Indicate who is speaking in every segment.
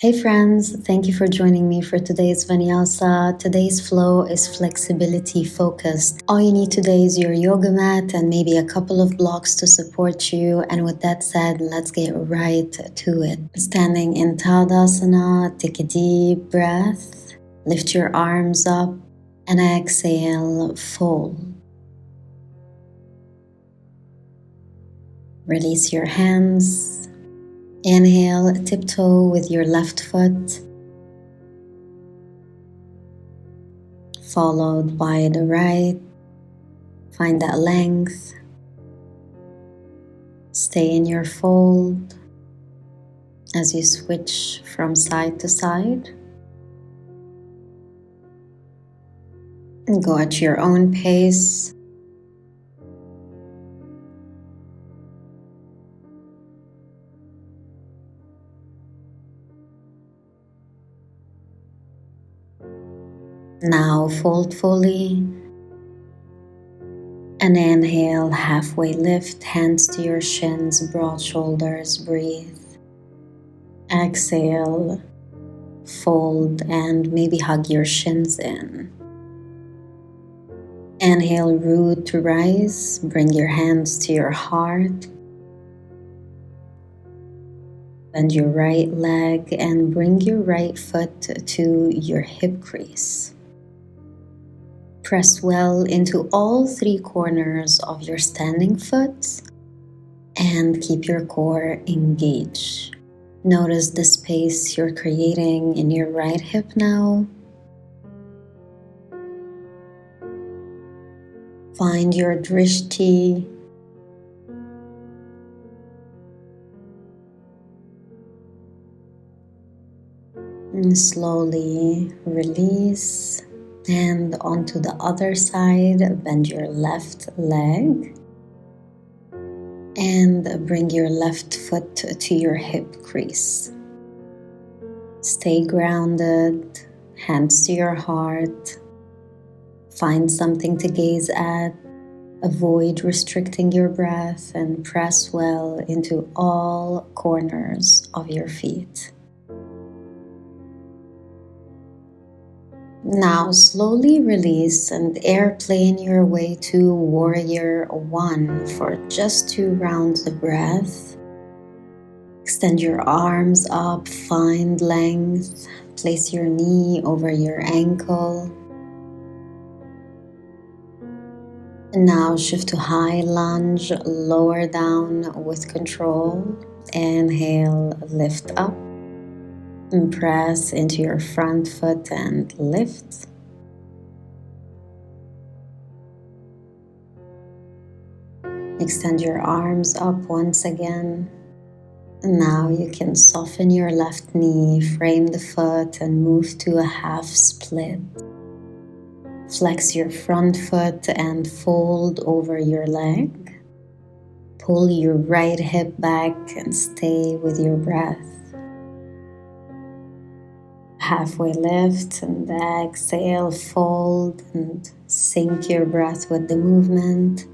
Speaker 1: Hey friends, thank you for joining me for today's Vinyasa. Today's flow is flexibility focused. All you need today is your yoga mat and maybe a couple of blocks to support you. And with that said, let's get right to it. Standing in Tadasana, take a deep breath, lift your arms up, and exhale, fold. Release your hands. Inhale, tiptoe with your left foot, followed by the right. Find that length. Stay in your fold as you switch from side to side. And go at your own pace. Now fold fully. And inhale, halfway lift, hands to your shins, broad shoulders, breathe. Exhale, fold and maybe hug your shins in. Inhale, root to rise, bring your hands to your heart. Bend your right leg and bring your right foot to your hip crease. Press well into all three corners of your standing foot and keep your core engaged. Notice the space you're creating in your right hip now. Find your drishti. And slowly release. And onto the other side, bend your left leg and bring your left foot to your hip crease. Stay grounded, hands to your heart. Find something to gaze at. Avoid restricting your breath and press well into all corners of your feet. Now slowly release and airplane your way to Warrior One for just 2 rounds of breath. Extend your arms up, find length. Place your knee over your ankle. And now shift to high lunge, lower down with control. Inhale, lift up. And press into your front foot and lift. Extend your arms up once again. And now you can soften your left knee, frame the foot and move to a half split. Flex your front foot and fold over your leg. Pull your right hip back and stay with your breath. Halfway lift and exhale, fold and sync your breath with the movement.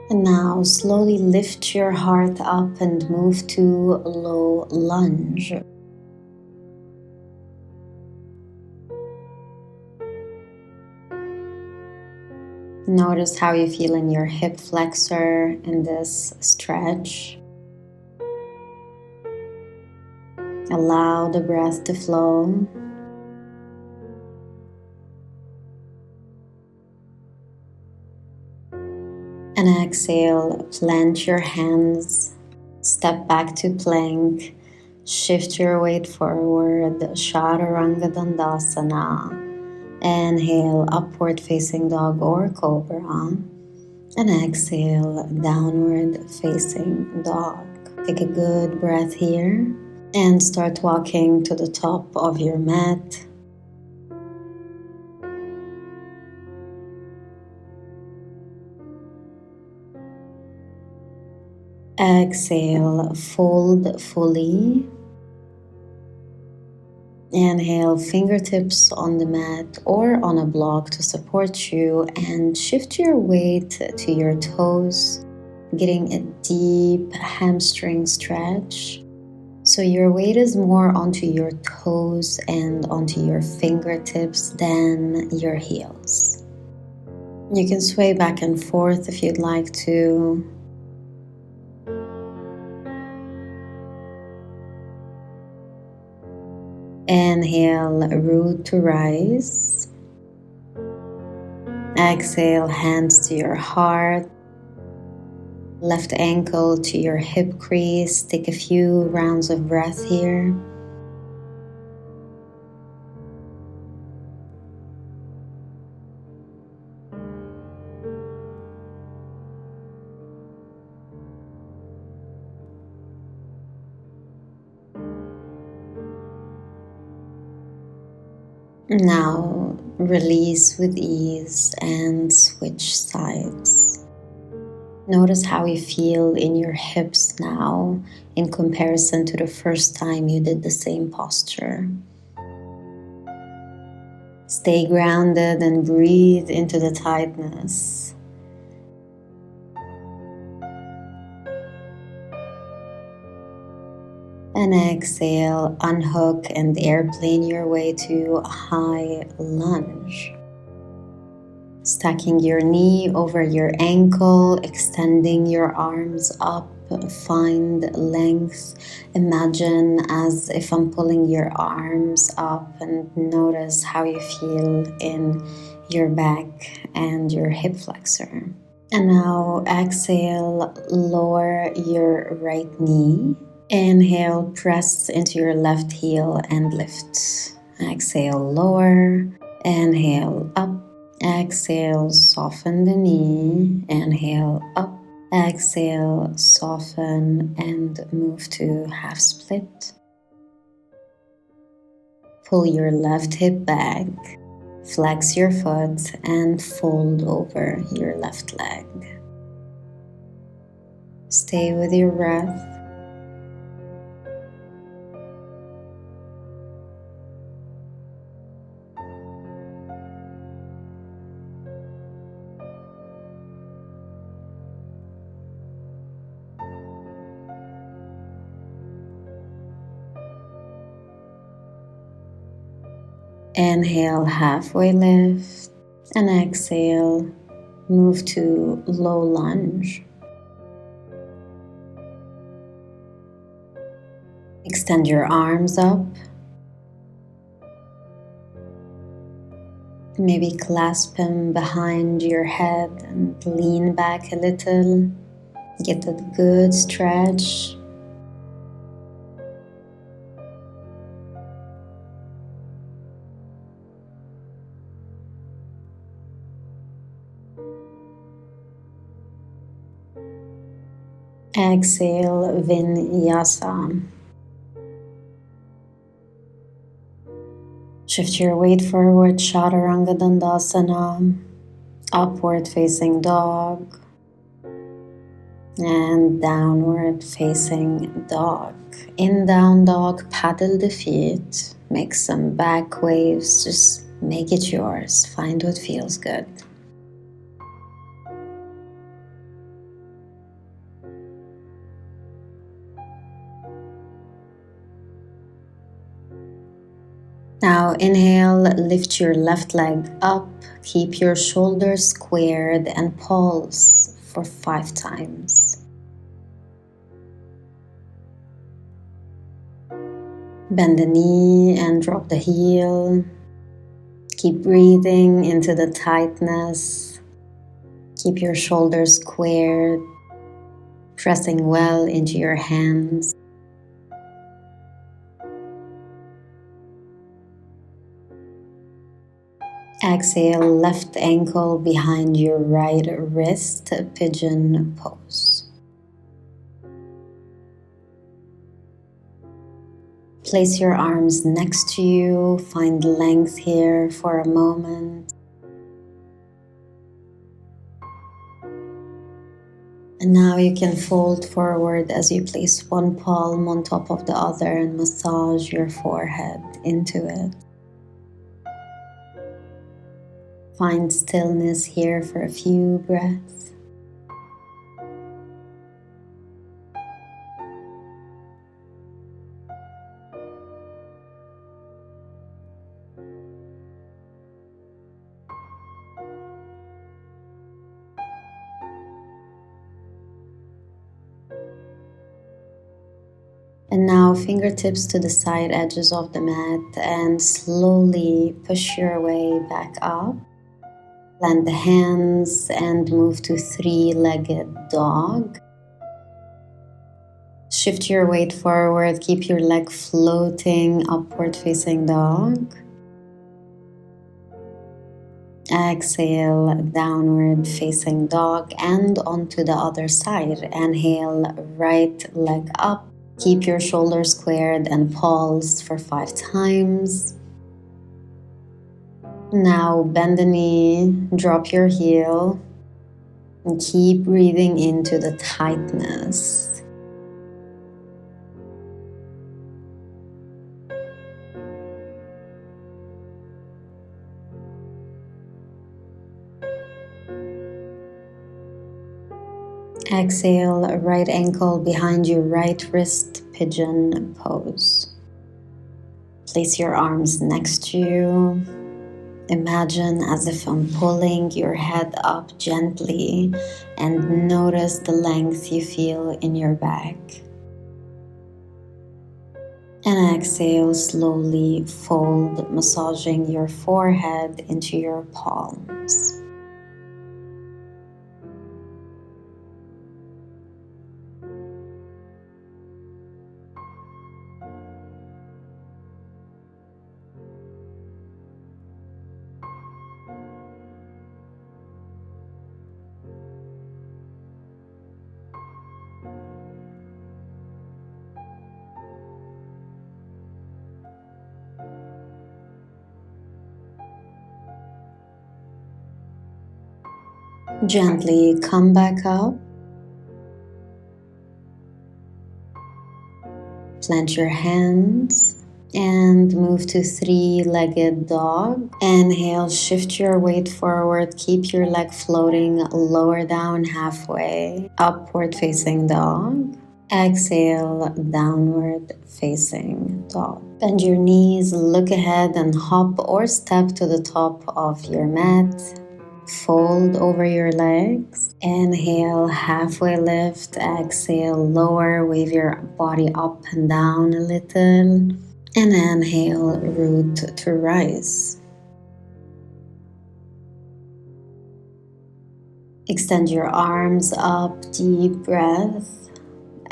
Speaker 1: And now slowly lift your heart up and move to low lunge. Notice how you feel in your hip flexor in this stretch. Allow the breath to flow. And exhale, plant your hands, step back to plank, shift your weight forward, Chaturanga Dandasana. Inhale, upward facing dog or cobra. And exhale, downward facing dog. Take a good breath here and start walking to the top of your mat. Exhale, fold fully. Inhale, fingertips on the mat or on a block to support you, and shift your weight to your toes, getting a deep hamstring stretch. So your weight is more onto your toes and onto your fingertips than your heels. You can sway back and forth if you'd like to. Inhale, root to rise. Exhale, hands to your heart. Left ankle to your hip crease. Take a few rounds of breath here. Now release with ease and switch sides. Notice how you feel in your hips now in comparison to the first time you did the same posture. Stay grounded and breathe into the tightness. And exhale, unhook and airplane your way to a high lunge. Stacking your knee over your ankle, extending your arms up, find length. Imagine as if I'm pulling your arms up, and notice how you feel in your back and your hip flexor. And now exhale, lower your right knee. Inhale, press into your left heel and lift. Exhale, lower. Inhale, up. Exhale, soften the knee. Inhale, up. Exhale, soften and move to half split. Pull your left hip back. Flex your foot and fold over your left leg. Stay with your breath. Inhale, halfway lift, and exhale, move to low lunge. Extend your arms up. Maybe clasp them behind your head and lean back a little. Get that good stretch. Exhale, Vinyasa. Shift your weight forward, Chaturanga Dandasana, upward facing dog, and downward facing dog. In down dog, paddle the feet, make some back waves, just make it yours, find what feels good. Now inhale, lift your left leg up, keep your shoulders squared and pulse for 5 times. Bend the knee and drop the heel. Keep breathing into the tightness. Keep your shoulders squared, pressing well into your hands. Exhale, left ankle behind your right wrist, pigeon pose. Place your arms next to you, find length here for a moment. And now you can fold forward as you place one palm on top of the other and massage your forehead into it. Find stillness here for a few breaths. And now fingertips to the side edges of the mat and slowly push your way back up. Plant the hands and move to three-legged dog. Shift your weight forward, keep your leg floating, upward facing dog. Exhale, downward facing dog and onto the other side. Inhale, right leg up. Keep your shoulders squared and pulse for 5 times. Now bend the knee, drop your heel, and keep breathing into the tightness. Exhale, right ankle behind your right wrist, pigeon pose. Place your arms next to you. Imagine as if I'm pulling your head up gently and notice the length you feel in your back. And exhale, slowly fold, massaging your forehead into your palms. Gently come back up. Plant your hands and move to three-legged dog. Inhale, shift your weight forward, keep your leg floating, lower down halfway, upward facing dog. Exhale, downward facing dog. Bend your knees, look ahead and hop or step to the top of your mat. Fold over your legs. Inhale, halfway lift. Exhale, lower. Wave your body up and down a little. And inhale, root to rise. Extend your arms up, deep breath.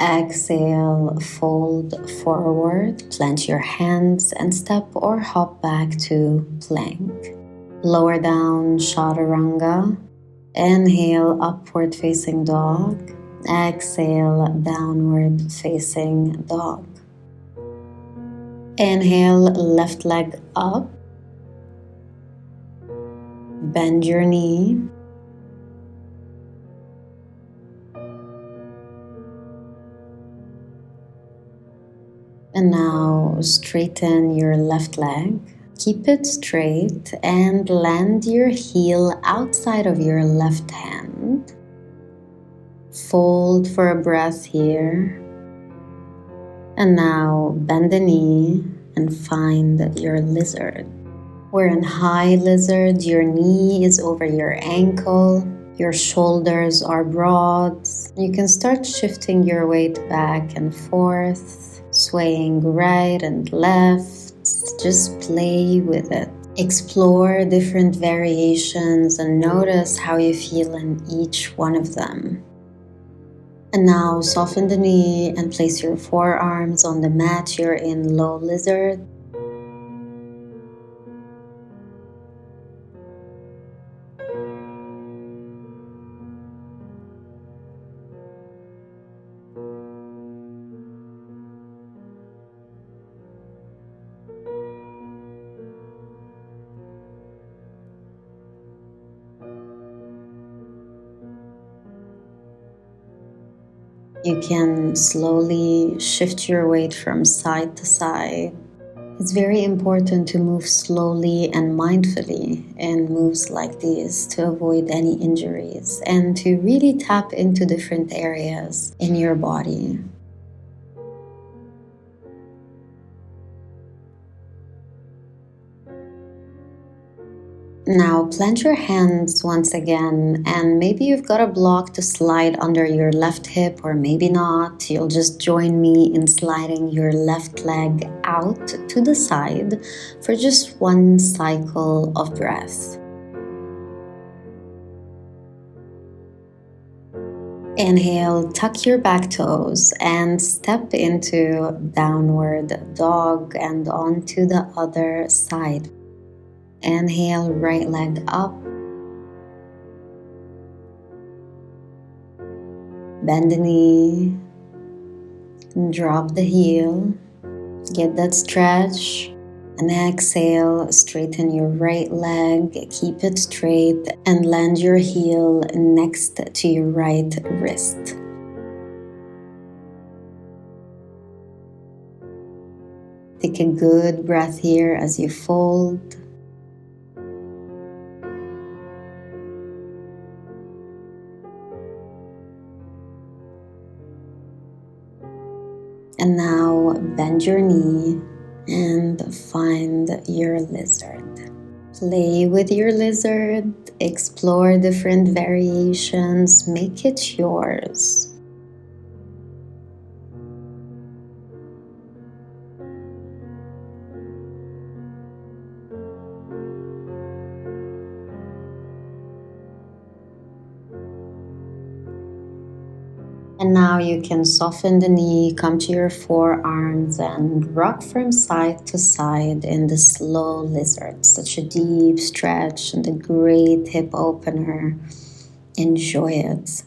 Speaker 1: Exhale, fold forward. Plant your hands and step or hop back to plank. Lower down, chaturanga. Inhale, upward facing dog. Exhale, downward facing dog. Inhale, left leg up. Bend your knee. And now straighten your left leg. Keep it straight and land your heel outside of your left hand. Fold for a breath here. And now bend the knee and find your lizard. We're in high lizard. Your knee is over your ankle. Your shoulders are broad. You can start shifting your weight back and forth, swaying right and left. Just play with it. Explore different variations and notice how you feel in each one of them. And now soften the knee and place your forearms on the mat. You're in low lizard. You can slowly shift your weight from side to side. It's very important to move slowly and mindfully in moves like these to avoid any injuries and to really tap into different areas in your body. Now plant your hands once again, and maybe you've got a block to slide under your left hip, or maybe not. You'll just join me in sliding your left leg out to the side for just one cycle of breath. Inhale, tuck your back toes and step into downward dog and onto the other side. Inhale, right leg up. Bend the knee. Drop the heel. Get that stretch. And exhale, straighten your right leg. Keep it straight and land your heel next to your right wrist. Take a good breath here as you fold. And now bend your knee and find your lizard. Play with your lizard, explore different variations, make it yours. And now you can soften the knee, come to your forearms and rock from side to side in the slow lizard. Such a deep stretch and a great hip opener. Enjoy it.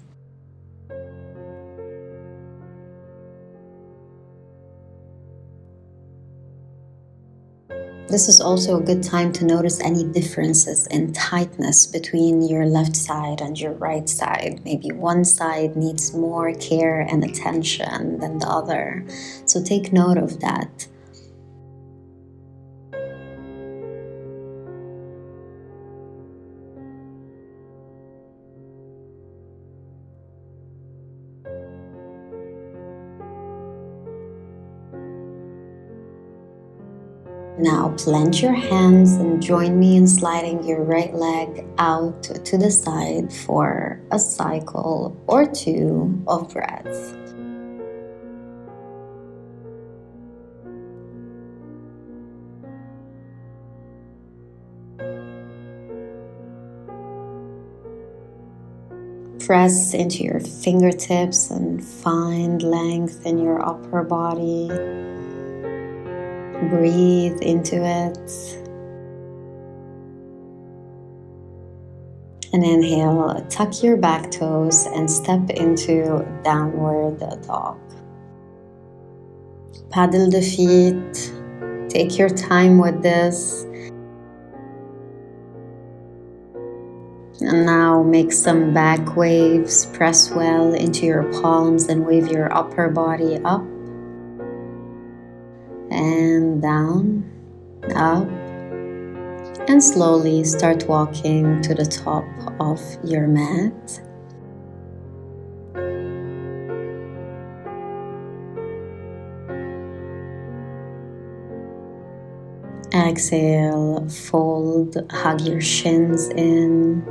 Speaker 1: This is also a good time to notice any differences in tightness between your left side and your right side. Maybe one side needs more care and attention than the other. So take note of that. Now plant your hands and join me in sliding your right leg out to the side for a cycle or two of breath. Press into your fingertips and find length in your upper body. Breathe into it. And inhale, tuck your back toes and step into downward dog. Paddle the feet. Take your time with this. And now make some back waves. Press well into your palms and wave your upper body up and down, up, and slowly start walking to the top of your mat. Exhale, fold, hug your shins in.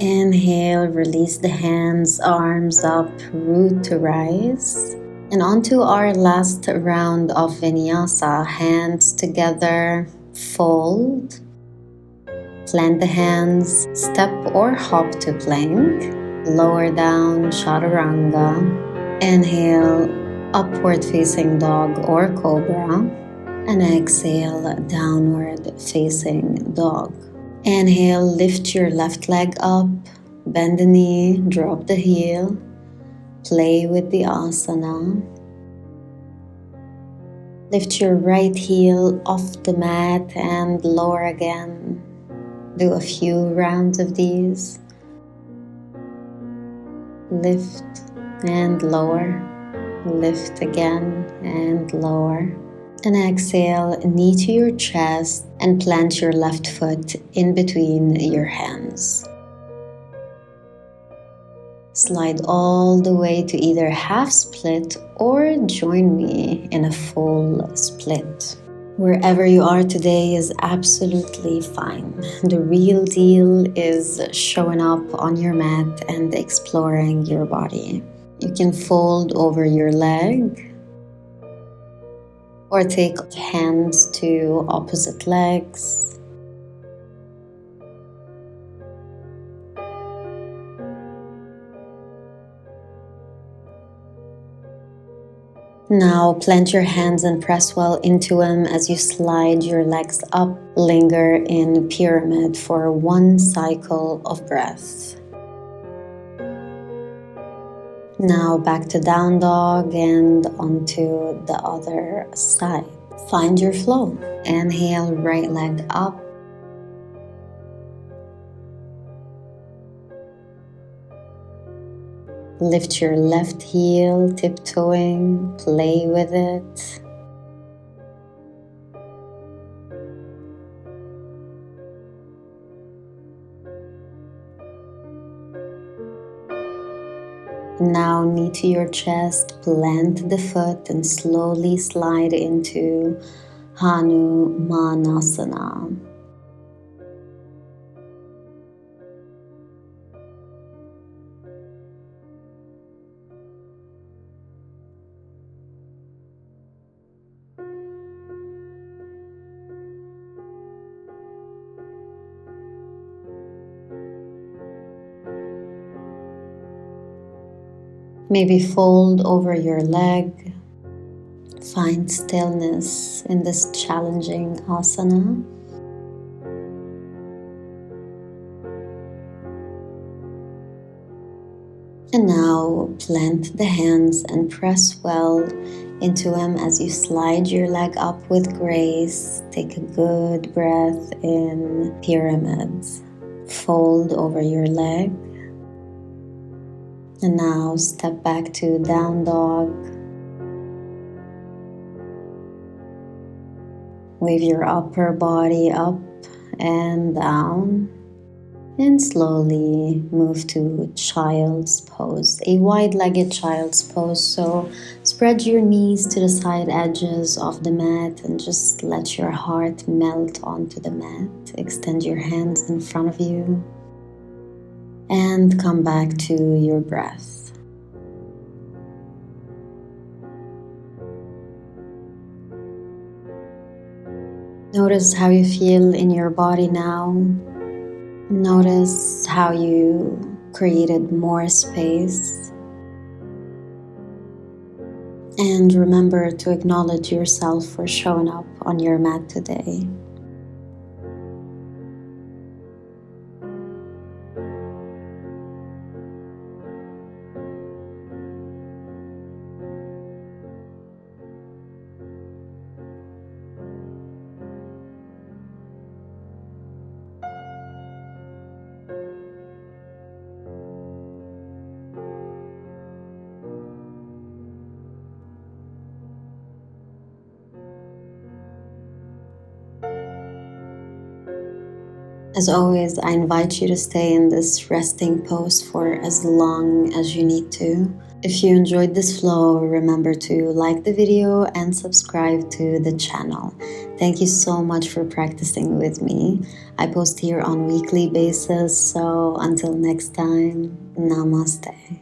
Speaker 1: Inhale, release the hands, arms up, root to rise. And onto our last round of Vinyasa, hands together, fold. Plant the hands, step or hop to plank. Lower down, chaturanga. Inhale, upward facing dog or cobra. And exhale, downward facing dog. Inhale, lift your left leg up, bend the knee, drop the heel. Play with the asana. Lift your right heel off the mat and lower again. Do a few rounds of these. lift and lower, lift again and lower. And exhale, knee to your chest and plant your left foot in between your hands. Slide all the way to either half split or join me in a full split. Wherever you are today is absolutely fine. The real deal is showing up on your mat and exploring your body. You can fold over your leg or take hands to opposite legs. Now plant your hands and press well into them as you slide your legs up. Linger in pyramid for one cycle of breath. Now back to down dog and onto the other side. Find your flow. Inhale, right leg up. Lift your left heel, tiptoeing, play with it. Now knee to your chest, plant the foot and slowly slide into Hanumanasana. Maybe fold over your leg. Find stillness in this challenging asana. And now plant the hands and press well into them as you slide your leg up with grace. Take a good breath in pyramids. Fold over your leg. And now step back to down dog. Wave your upper body up and down. And slowly move to child's pose, a wide-legged child's pose. So spread your knees to the side edges of the mat and just let your heart melt onto the mat. Extend your hands in front of you. And come back to your breath. Notice how you feel in your body now. Notice how you created more space. And remember to acknowledge yourself for showing up on your mat today. As always, I invite you to stay in this resting pose for as long as you need to. If you enjoyed this flow, remember to like the video and subscribe to the channel. Thank you so much for practicing with me. I post here on a weekly basis, so until next time, Namaste.